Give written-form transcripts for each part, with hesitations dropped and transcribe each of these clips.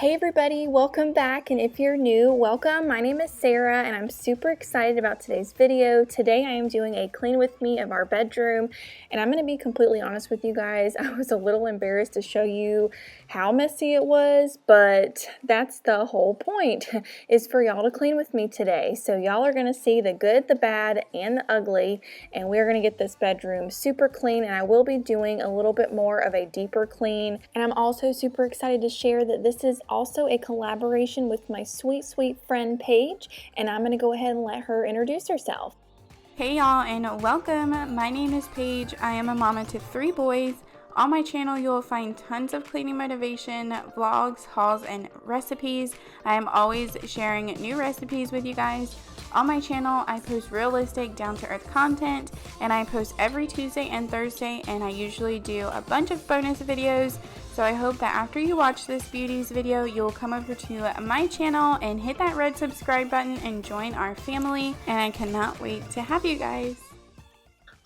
Hey everybody, welcome back, and if you're new, welcome. My name is Sarah and I'm super excited about today's video. Today I am doing a clean with me of our bedroom, and I'm going to be completely honest with you guys. I was a little embarrassed to show you how messy it was, but that's the whole point, is for y'all to clean with me today. So y'all are going to see the good, the bad, and the ugly, and we're going to get this bedroom super clean, and I will be doing a little bit more of a deeper clean. And I'm also super excited to share that this is also a collaboration with my sweet friend Paige, and I'm going to go ahead and let her introduce herself. Hey y'all, and welcome. My name is Paige. I am a mama to 3 boys. On my channel you will find tons of cleaning motivation, vlogs, hauls, and recipes. I am always sharing new recipes with you guys. On my channel I post realistic, down-to-earth content, and I post every Tuesday and Thursday, and I usually do a bunch of bonus videos. So I hope that after you watch this beauties video, you'll come over to my channel and hit that red subscribe button and join our family, and I cannot wait to have you guys.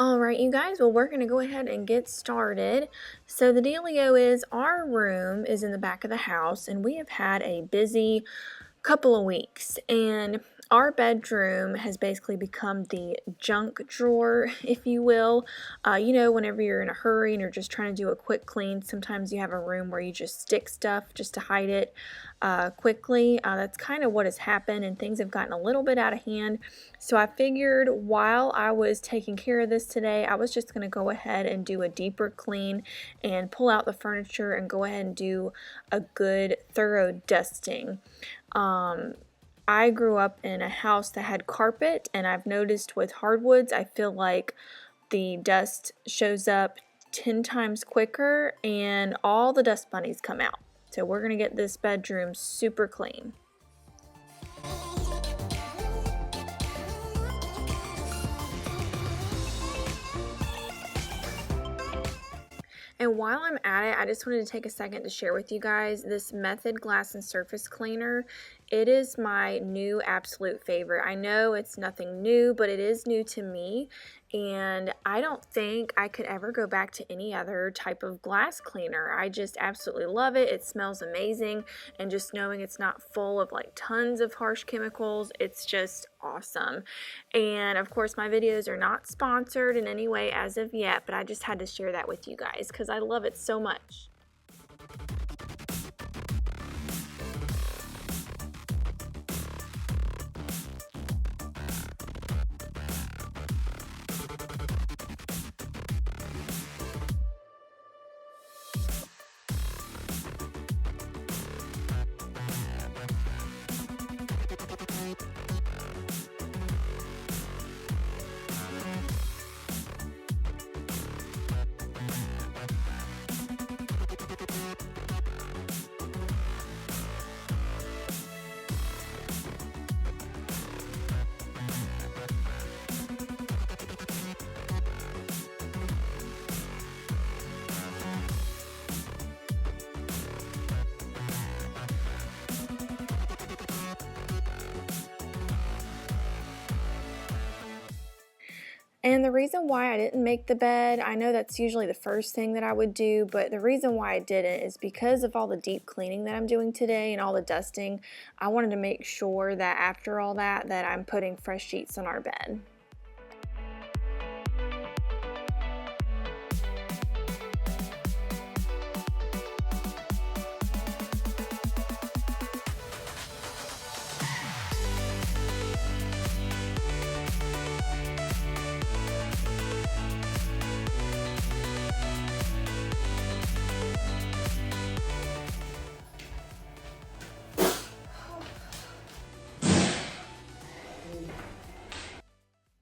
Alright you guys, well we're going to go ahead and get started. So the dealio is our room is in the back of the house, and we have had a busy couple of weeks, and our bedroom has basically become the junk drawer, if you will. You know, whenever you're in a hurry and you're just trying to do a quick clean, sometimes you have a room where you just stick stuff just to hide it quickly. That's kind of what has happened, and things have gotten a little bit out of hand. So I figured while I was taking care of this today, I was just going to go ahead and do a deeper clean and pull out the furniture and go ahead and do a good thorough dusting. I grew up in a house that had carpet, and I've noticed with hardwoods, I feel like the dust shows up 10 times quicker and all the dust bunnies come out. So we're going to get this bedroom super clean. And while I'm at it, I just wanted to take a second to share with you guys this Method Glass and Surface Cleaner. It is my new absolute favorite. I know it's nothing new, but it is new to me, and I don't think I could ever go back to any other type of glass cleaner. I just absolutely love it. It smells amazing, and just knowing it's not full of like tons of harsh chemicals, it's just awesome. And of course my videos are not sponsored in any way as of yet, but I just had to share that with you guys because I love it so much. And the reason why I didn't make the bed, I know that's usually the first thing that I would do, but the reason why I didn't is because of all the deep cleaning that I'm doing today and all the dusting. I wanted to make sure that after all that I'm putting fresh sheets on our bed.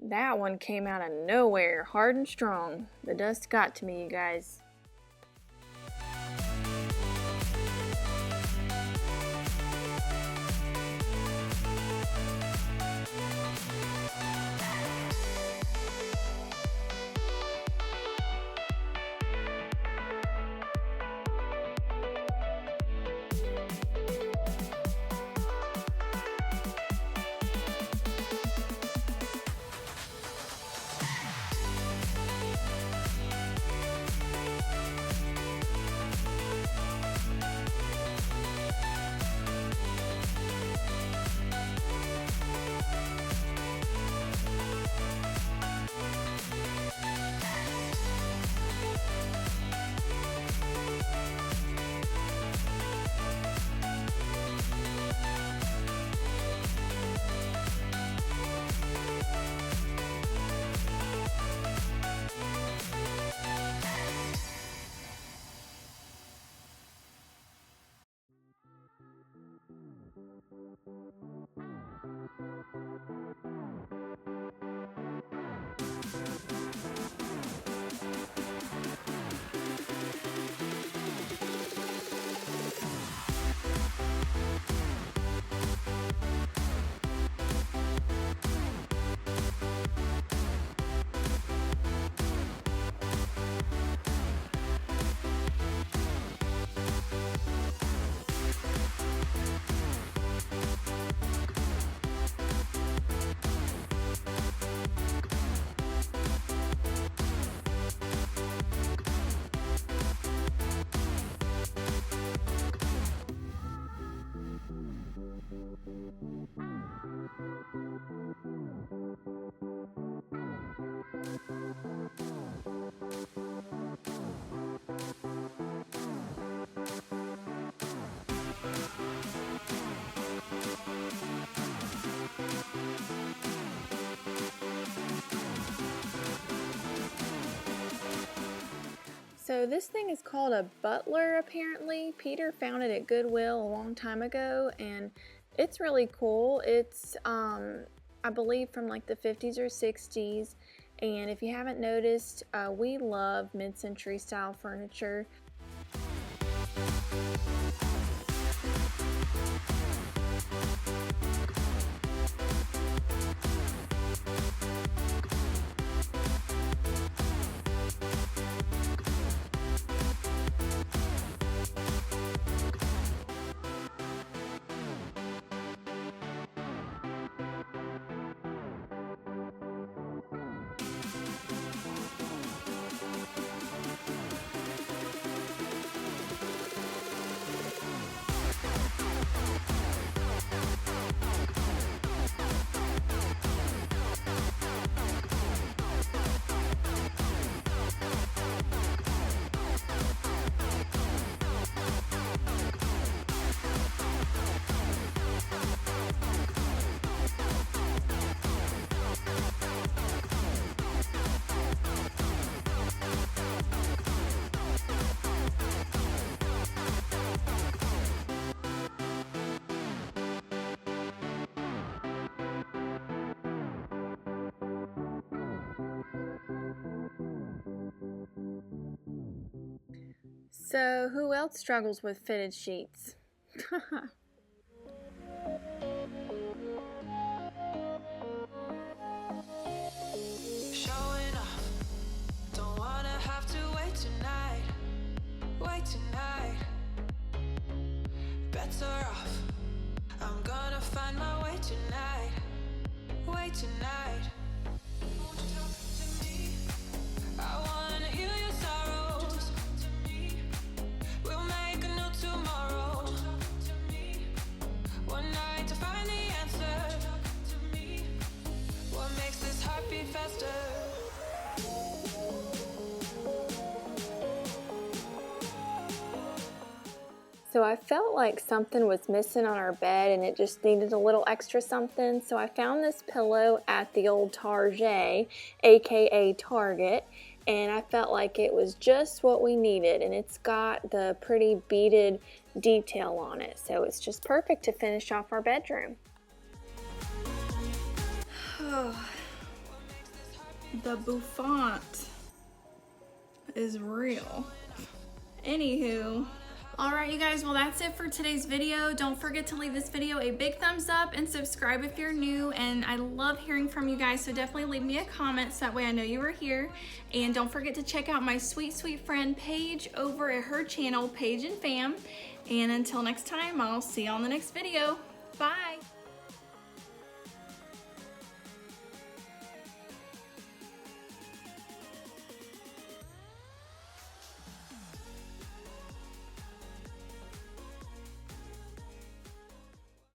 That one came out of nowhere, hard and strong. The dust got to me, you guys. So this thing is called a butler apparently. Peter found it at Goodwill a long time ago and it's really cool. It's I believe from like the 50s or 60s, and if you haven't noticed, we love mid-century style furniture. So who else struggles with fitted sheets? Showing off, don't wanna have to wait tonight. Better off, I'm gonna find my way tonight. Wait tonight. Won't you talk to me? I wanna heal your sorrows. We'll make a new tomorrow. One night to find the answer. What makes this heart beat faster? So I felt like something was missing on our bed and it just needed a little extra something. So I found this pillow at the old Target, aka Target, and I felt like it was just what we needed, and it's got the pretty beaded detail on it. So it's just perfect to finish off our bedroom. The bouffant is real. Anywho. Alright you guys, well that's it for today's video. Don't forget to leave this video a big thumbs up and subscribe if you're new, and I love hearing from you guys, so definitely leave me a comment so that way I know you were here. And don't forget to check out my sweet friend Paige over at her channel, Paige and Fam. And until next time, I'll see you on the next video. Bye!